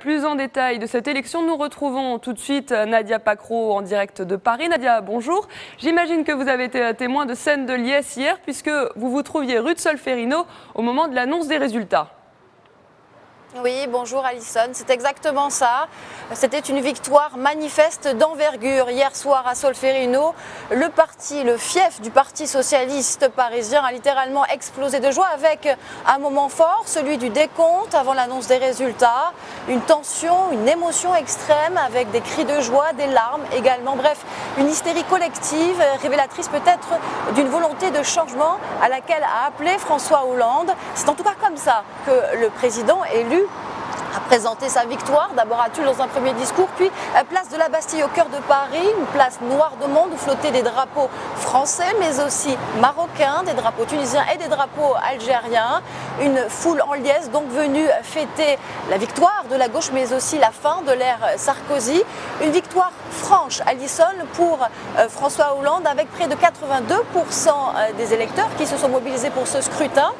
Plus en détail de cette élection, nous retrouvons tout de suite Nadia Pacro en direct de Paris. Nadia, bonjour. J'imagine que vous avez été témoin de scènes de liesse hier puisque vous vous trouviez rue de Solferino au moment de l'annonce des résultats. Oui, bonjour Alison, c'est exactement ça. C'était une victoire manifeste d'envergure hier soir à Solferino. Le fief du Parti socialiste parisien a littéralement explosé de joie avec un moment fort, celui du décompte avant l'annonce des résultats. Une tension, une émotion extrême avec des cris de joie, des larmes également. Bref, une hystérie collective révélatrice peut-être d'une volonté de changement à laquelle a appelé François Hollande. C'est en tout cas comme ça que le président élu a présenté sa victoire, d'abord à Tulle dans un premier discours, puis place de la Bastille au cœur de Paris, une place noire de monde où flottaient des drapeaux français mais aussi marocains, des drapeaux tunisiens et des drapeaux algériens. Une foule en liesse donc venue fêter la victoire de la gauche mais aussi la fin de l'ère Sarkozy. Une victoire franche, Alison, pour François Hollande avec près de 82% des électeurs qui se sont mobilisés pour ce scrutin.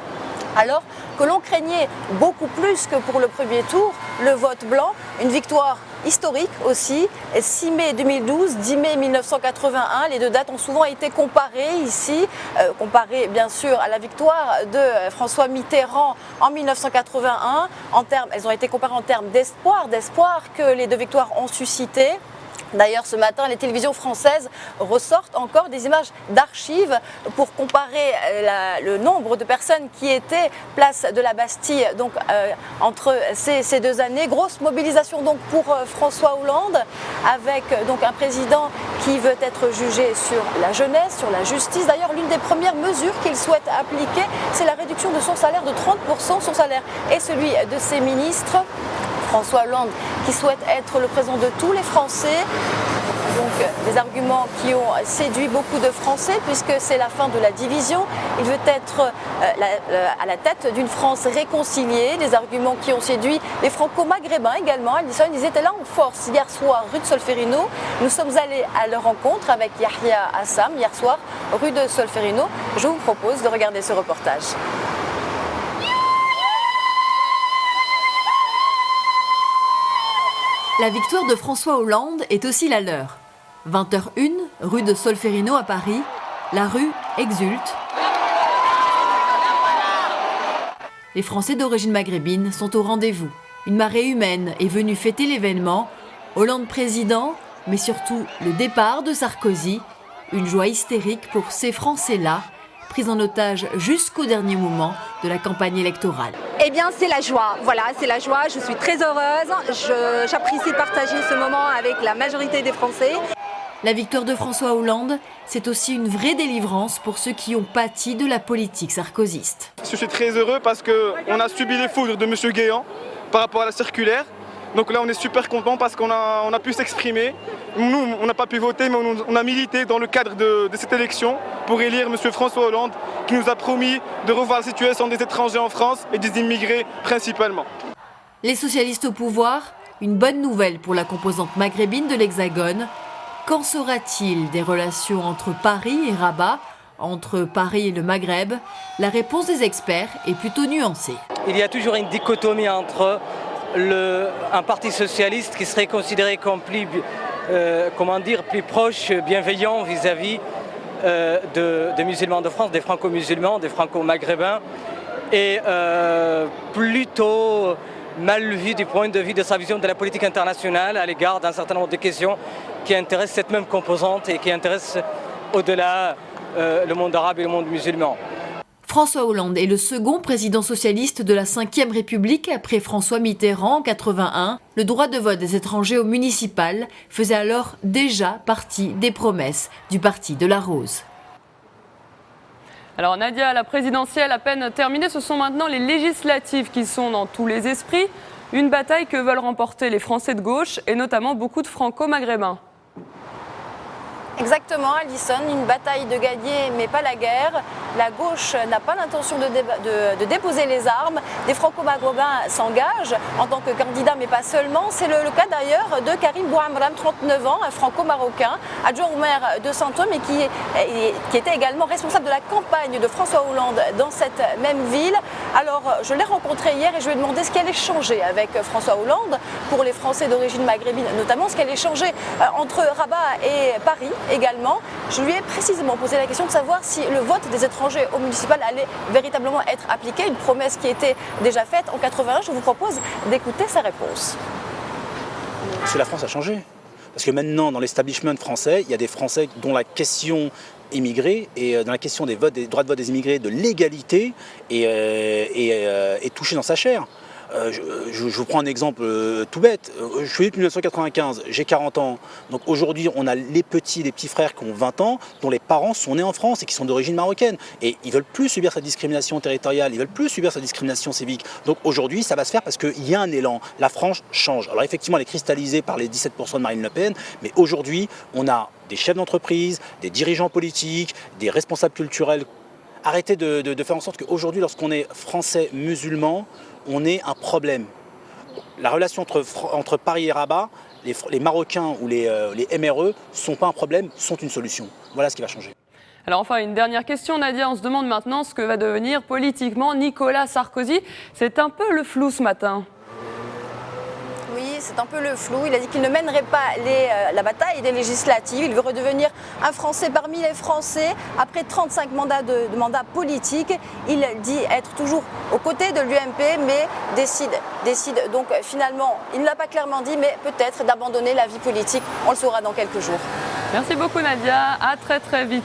Alors que l'on craignait beaucoup plus que pour le premier tour le vote blanc, une victoire historique aussi, 6 mai 2012, 10 mai 1981, les deux dates ont souvent été comparées ici, comparées bien sûr à la victoire de François Mitterrand en 1981, elles ont été comparées en termes d'espoir que les deux victoires ont suscité. D'ailleurs, ce matin, les télévisions françaises ressortent encore des images d'archives pour comparer le nombre de personnes qui étaient place de la Bastille donc, entre ces deux années. Grosse mobilisation donc pour François Hollande avec donc, un président qui veut être jugé sur la jeunesse, sur la justice. D'ailleurs, l'une des premières mesures qu'il souhaite appliquer, c'est la réduction de son salaire de 30%, son salaire et celui de ses ministres. François Hollande qui souhaite être le président de tous les Français. Donc des arguments qui ont séduit beaucoup de Français puisque c'est la fin de la division. Il veut être à la tête d'une France réconciliée. Des arguments qui ont séduit les franco-maghrébins également. Ils étaient là en force hier soir rue de Solferino. Nous sommes allés à leur rencontre avec Yahya Hassam hier soir rue de Solferino. Je vous propose de regarder ce reportage. La victoire de François Hollande est aussi la leur. 20h01, rue de Solferino à Paris, la rue exulte. Les Français d'origine maghrébine sont au rendez-vous. Une marée humaine est venue fêter l'événement. Hollande président, mais surtout le départ de Sarkozy. Une joie hystérique pour ces Français-là, pris en otage jusqu'au dernier moment de la campagne électorale. Eh bien, c'est la joie. Voilà, c'est la joie. Je suis très heureuse. J'apprécie de partager ce moment avec la majorité des Français. La victoire de François Hollande, c'est aussi une vraie délivrance pour ceux qui ont pâti de la politique sarkozyste. Je suis très heureux parce qu'on a subi les foudres de M. Guéant par rapport à la circulaire. Donc là, on est super content parce qu'on a pu s'exprimer. Nous, on n'a pas pu voter, mais on a milité dans le cadre de cette élection pour élire M. François Hollande, qui nous a promis de revoir la situation des étrangers en France et des immigrés principalement. Les socialistes au pouvoir, une bonne nouvelle pour la composante maghrébine de l'Hexagone. Qu'en sera-t-il des relations entre Paris et Rabat, entre Paris et le Maghreb? La réponse des experts est plutôt nuancée. Il y a toujours une dichotomie entre un parti socialiste qui serait considéré comme plus proche, bienveillant vis-à-vis des musulmans de France, des franco-musulmans, des franco-maghrébins, et plutôt mal vu du point de vue de sa vision de la politique internationale à l'égard d'un certain nombre de questions qui intéressent cette même composante et qui intéressent au-delà le monde arabe et le monde musulman. François Hollande est le second président socialiste de la Ve République après François Mitterrand en 81. Le droit de vote des étrangers au municipal faisait alors déjà partie des promesses du Parti de la Rose. Alors Nadia, la présidentielle à peine terminée, ce sont maintenant les législatives qui sont dans tous les esprits. Une bataille que veulent remporter les Français de gauche et notamment beaucoup de franco-maghrébins. Exactement, Alison, une bataille de gagner, mais pas la guerre. La gauche n'a pas l'intention de déposer les armes. Des franco-maghrébins s'engagent en tant que candidats, mais pas seulement. C'est le cas d'ailleurs de Karim Bouamram, 39 ans, un franco-marocain, adjoint au maire de Saint-Ouen, mais qui était également responsable de la campagne de François Hollande dans cette même ville. Alors, je l'ai rencontré hier et je lui ai demandé ce qu'elle allait changer avec François Hollande pour les Français d'origine maghrébine, notamment ce qu'elle allait changer entre Rabat et Paris également. Je lui ai précisément posé la question de savoir si le vote des étrangers au municipal allait véritablement être appliqué, une promesse qui était déjà faite en 81. Je vous propose d'écouter sa réponse. Parce que la France a changé. Parce que maintenant, dans l'establishment français, il y a des Français dont la question immigrés et dans la question des droits de vote des immigrés, de l'égalité est touchée dans sa chair. Je vous prends un exemple tout bête. Je suis né depuis 1995, j'ai 40 ans. Donc aujourd'hui, on a les petits frères qui ont 20 ans, dont les parents sont nés en France et qui sont d'origine marocaine. Et ils ne veulent plus subir cette discrimination territoriale, ils ne veulent plus subir cette discrimination civique. Donc aujourd'hui, ça va se faire parce qu'il y a un élan. La France change. Alors effectivement, elle est cristallisée par les 17% de Marine Le Pen, mais aujourd'hui, on a des chefs d'entreprise, des dirigeants politiques, des responsables culturels. Arrêtez de faire en sorte qu'aujourd'hui, lorsqu'on est français musulman, on ait un problème. La relation entre Paris et Rabat, les Marocains ou les MRE ne sont pas un problème, sont une solution. Voilà ce qui va changer. Alors enfin, une dernière question, Nadia. On se demande maintenant ce que va devenir politiquement Nicolas Sarkozy. C'est un peu le flou ce matin. Oui, c'est un peu le flou. Il a dit qu'il ne mènerait pas la bataille des législatives. Il veut redevenir un Français parmi les Français. Après 35 mandats politiques, il dit être toujours aux côtés de l'UMP, mais décide donc finalement, il ne l'a pas clairement dit, mais peut-être d'abandonner la vie politique. On le saura dans quelques jours. Merci beaucoup Nadia, à très vite.